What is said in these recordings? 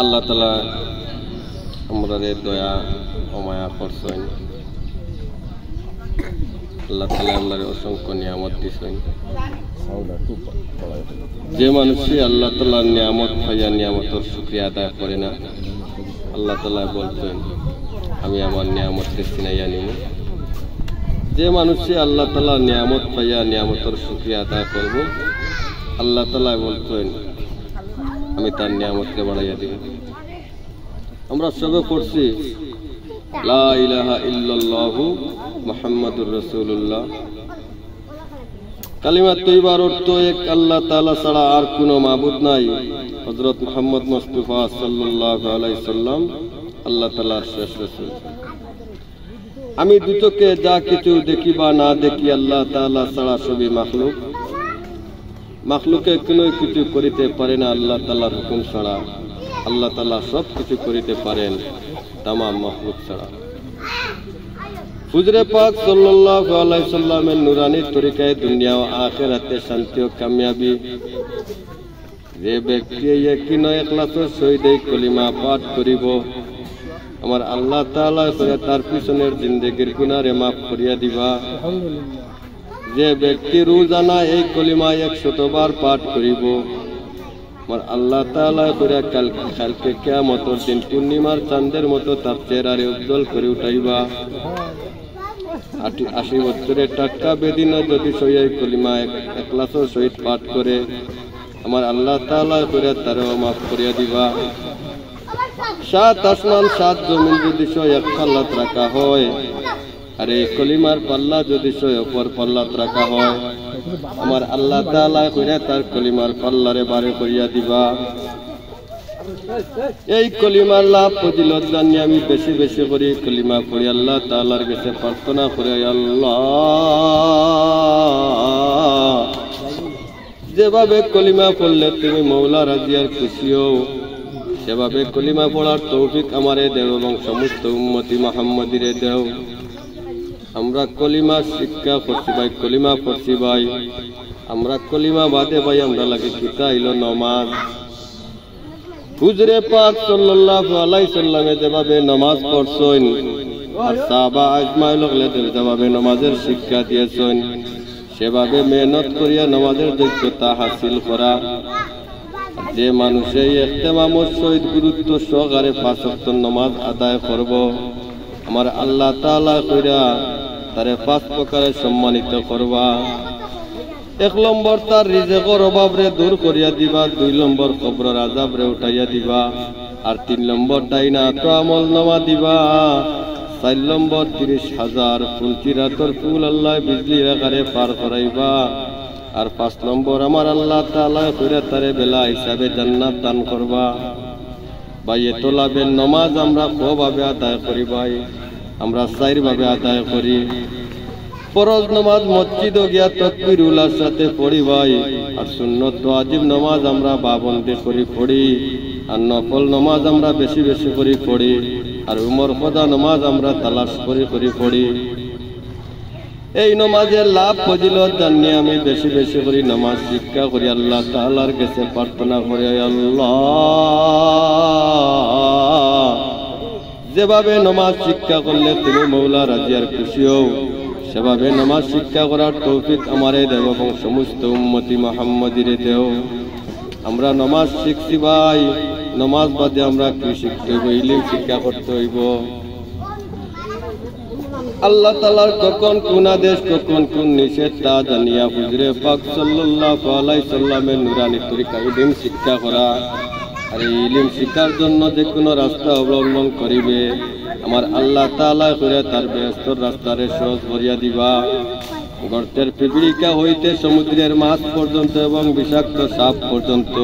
আল্লাহ তাআলা আমাদের দয়া ও মায়া করছেন। আল্লাহ তাআলা আমাদের অসংখ্য নিয়ামত দিয়েছেন। যে মানুষই আল্লাহ তাআলার নিয়ামত পাইয়া নিয়ামতের শুকরিয়া আদায় করে না, আল্লাহ তাআলা বলছেন আমি আমার নিয়ামতকে ছিনাইয়া নিব। যে মানুষই আল্লাহ তাআলার নিয়ামত পাইয়া নিয়ামতের শুকরিয়া আদায় করব, আল্লাহ তাআলা বলছেন আমি তার নিয়ামতকে বাড়াইয়া দিব। আমরা সবে পড়ছি লা ইলাহা ইল্লাল্লাহু মুহাম্মাদুর রাসূলুল্লাহ। কালিমা তৈবার অর্থ এক আল্লাহ তাআলা ছাড়া আর কোনো মাবুদ নাই। হযরত মুহাম্মদ মুস্তাফা সাল্লাল্লাহু আলাইহি সাল্লাম আল্লাহ তাআলার শেষ রাসূল। আমি দুটোকে যা কিছু দেখি বা না দেখি, আল্লাহ তাআলা ছাড়া সবই মাখলুক। মাখলুকে কোনো কিছু করিতে পারে না আল্লাহ তাআলার হুকুম ছাড়া। আল্লাহ তাআলা সব কিছু করিতে পারেন তামাম মাখলুক ছাড়া। হুজুরে পাক সাল্লাল্লাহু আলাইহি সাল্লামের নুরানি তরিকায় দুনিয়া ও আখিরাতে শান্তি ও কামিয়াবি। যে ব্যক্তি ইয়াকিন ও ইখলাসের সহিত এই কলিমা পাঠ করিব, আমার আল্লাহ তাআলা তার পিছনের জিন্দেগির গুনাহে মাফ করিয়া দিবা। যে ব্যক্তি রোজানা এই কলিমা 100 বার পাঠ করিব, আমার আল্লাহ তাআলা কালকে কিয়ামতের দিন পূর্ণিমার চাঁদের মতো তার চেহারারে উজ্জ্বল করে উঠাইবা। 80 বছরের টাটকা বেদিনা যদি সই কলিমা ইখলাসের সহিত পাঠ করে, আমার আল্লাহ তাআলা তারও মাফ করিয়া দিবা। 7 আসমান 7 জমিন যদি সই এক পাল্লাত রাখা হয়, আর এই কলিমার পাল্লা যদি সই অপর পাল্লাত রাখা হয়, আমার আল্লাহ তাআলা তার কলিমার পাল্লারে বারে করিয়া দিবা। এই কলিমার লাভ ফজিলত জানি আমি বেশি বেশি করে কলিমা পড়ি আল্লাহ তাআলার কাছে প্রার্থনা করি, আল্লাহ যেভাবে কলিমা পড়লে তুমি মওলা রাজি আর খুশি হও, সেভাবে কলিমা পড়ার তৌফিক আমারে দেও এবং সমস্ত উম্মতি মুহাম্মাদিরে দেও। আমরা কলিমা শিক্ষা করছি ভাই, কলিমা পড়ছি ভাই, আমরা কলিমা বাদে ভাই আমরা লাগে কিতা হইলো নামাজ। হুজুরে পাক সাল্লাল্লাহু আলাইহি সাল্লামে যেভাবে নামাজ পড়ছেন আর সাহাবা আজমাইল যেভাবে নামাজের শিক্ষা দিয়েছেন, সেভাবে মেহনত করিয়া নামাজের যোগ্যতা হাসিল করা। যে মানুষে ইহতিমামের সহিত গুরুত্ব সহকারে 5 ওয়াক্ত নামাজ আদায় করব, আমার আল্লাহ তাআলা কইরা তারে 5 প্রকারে সম্মানিত করবা। 1 নম্বর তার রিজেকের অভাবরে দূর করিয়া দিবা, 2 নম্বর কবরের আযাবরে উঠাইয়া দিবা, আর 3 নম্বর ডাইনাত আমল নামা দিবা, 4 নম্বর 30,000 ফুলকিরাতর ফুল আল্লাহ বিজলি আকারে পার করাইবা, আর 5 নম্বর আমার আল্লাহ তাআলা কইরা তারে বেলা হিসাবে জান্নাত দান করবা। ভাই এত লাভের নামাজ আমরা কভাবে আদায় করি ভাই? আমরা 4 ভাবে আদায় করি। ফরজ নামাজ মসজিদে গিয়া তাকবীরুল্লাহর সাথে পড়ি ভাই, আর সুন্নত ওয়াজিব নামাজ আমরা পাবন্দি করে পড়ি, আর নফল নামাজ আমরা বেশি বেশি করে পড়ি, আর উমর কদা নামাজ আমরা তালাশ করে করে পড়ি। এই নামাজের লাভ ফজিলত জানি আমি বেশি বেশি করে নামাজ শিক্ষা করি, আল্লাহ তাআলার কাছে প্রার্থনা করি, আল্লাহ যেভাবে নামাজ শিক্ষা করলে তুমি মওলা রাজি আর খুশি হও, সেভাবে নামাজ শিক্ষা করার তৌফিক আমারে দেও এবং সমস্ত উম্মতি মুহাম্মাদিরে দেও। আমরা নামাজ শিখছি ভাই, নামাজ বাদে আমরা কি শিখতে হইব? ইলম শিক্ষা করতে হইব। আল্লাহ তাআলার কখন কোন আদেশ কখন কোন নিষেধ তা জানিয়া হুজুরে পাক সাল্লাল্লাহু আলাইহি সাল্লামের নুরানি তরিকায় ইলম শিক্ষা করা। আর এই ইলম শিক্ষার জন্য যে কোনো রাস্তা অবলম্বন করিবে, আমার আল্লাহ তাআলা করে তার বেহেশতের রাস্তারে সহজ করিয়া দিবা। গর্তের পিপিলিকা হইতে সমুদ্রের মাছ পর্যন্ত এবং বিষাক্ত সাপ পর্যন্ত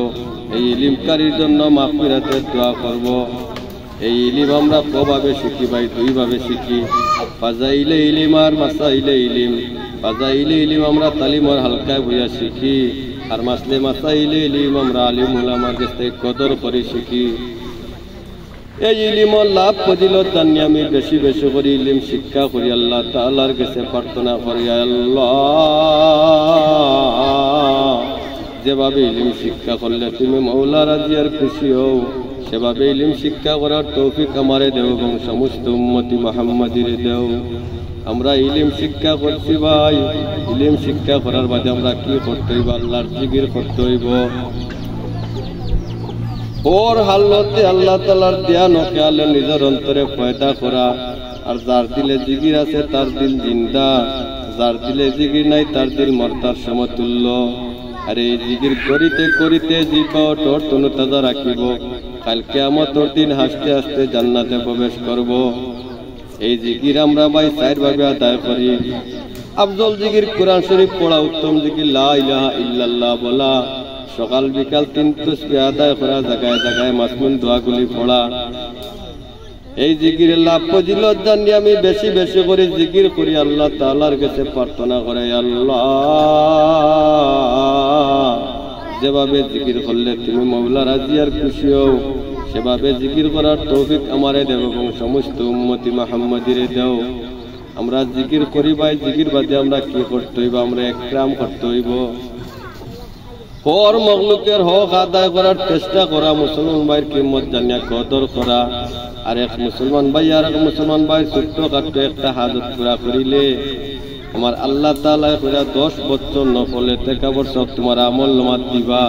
এই ইলমকারীর জন্য মাগফিরাতের দোয়া করব। এই ইলম আমরা কভাবে শিখি ভাই? 2 ভাবে শিখি, ফাজাইলে ইলম আর মাসাইলে ইলম। ফাজাইলে ইলম আমরা তালিমর হালকায় বইয়া শিখি, আর মাসলে মাসাইলে ইলম আমরা আলিম উলামার কাছে কদর করে শিখি। এই ইলমের লাভ ফজিলত জানি আমি বেশি বেশি করে ইলম শিক্ষা করি, আল্লাহ তাআলার কাছে প্রার্থনা করি, আল্লাহ যেভাবে ইলম শিক্ষা করলে তুমি মৌলা রাজি আর খুশি হও, সেভাবে ইলম শিক্ষা করার তৌফিক আমারে দেও এবং সমস্ত উম্মতি মুহাম্মাদির দেও। আমরা ইলম শিক্ষা করছি ভাই, ইলম শিক্ষা করার বাদে আমরা কি করতে হইব? আল্লাহর জিকির করতে হইব। ওর হালতে আল্লাহ তাআলার ধ্যান ও খেয়াল নিজের অন্তরে পয়দা করা। আর যার দিলে জিকির আছে তার দিল জিন্দা, যার দিলে জিকির নাই তার দিল মরতার সমতুল্য। আর এই জিকির করিতে করিতে জিহ্বা ঠোঁট তনুতাজা রাখিব, কাল কিয়ামতের দিন হাসতে হাসতে জান্নাতে প্রবেশ করব। এই জিকির আমরা ভাই চার ভাবে আদায় করি। আফজল জিকির কোরআন শরীফ পড়া, উত্তম জিকির লা ইলাহা ইল্লাল্লাহ বলা, সকাল বিকাল 3 তাসবিহ আদায় করা, জায়গায় জায়গায় মাসনুন দোয়াগুলি পড়া। এই জিকিরের লাভ ফজিলত জানি আমি বেশি বেশি করে জিকির করি, আল্লাহ তাআলার কাছে প্রার্থনা করে, আল্লাহ যেভাবে জিকির করলে তুমি মওলা রাজি আর খুশি হও, সেভাবে জিকির করার তৌফিক আমারে দেও এবং সমস্ত উম্মতি মুহাম্মাদির দেও। আমরা জিকির করি ভাই, জিকির বাদে আমরা কি করতে হইব? আমরা ইকরাম করতে হইব। পর মখলুকের হক আদায় করার চেষ্টা করা, মুসলমান ভাইয়ের কিম্মত জানিয়া কদর করা। আর এক মুসলমান ভাই আর এক মুসলমান ভাই ছোট্ট খাট্ট একটা হাজত পুরা করিলে আমার আল্লাহ তাআলা 10 বছর নফলে 13 বছর তোমার আমল নামাত দিবা।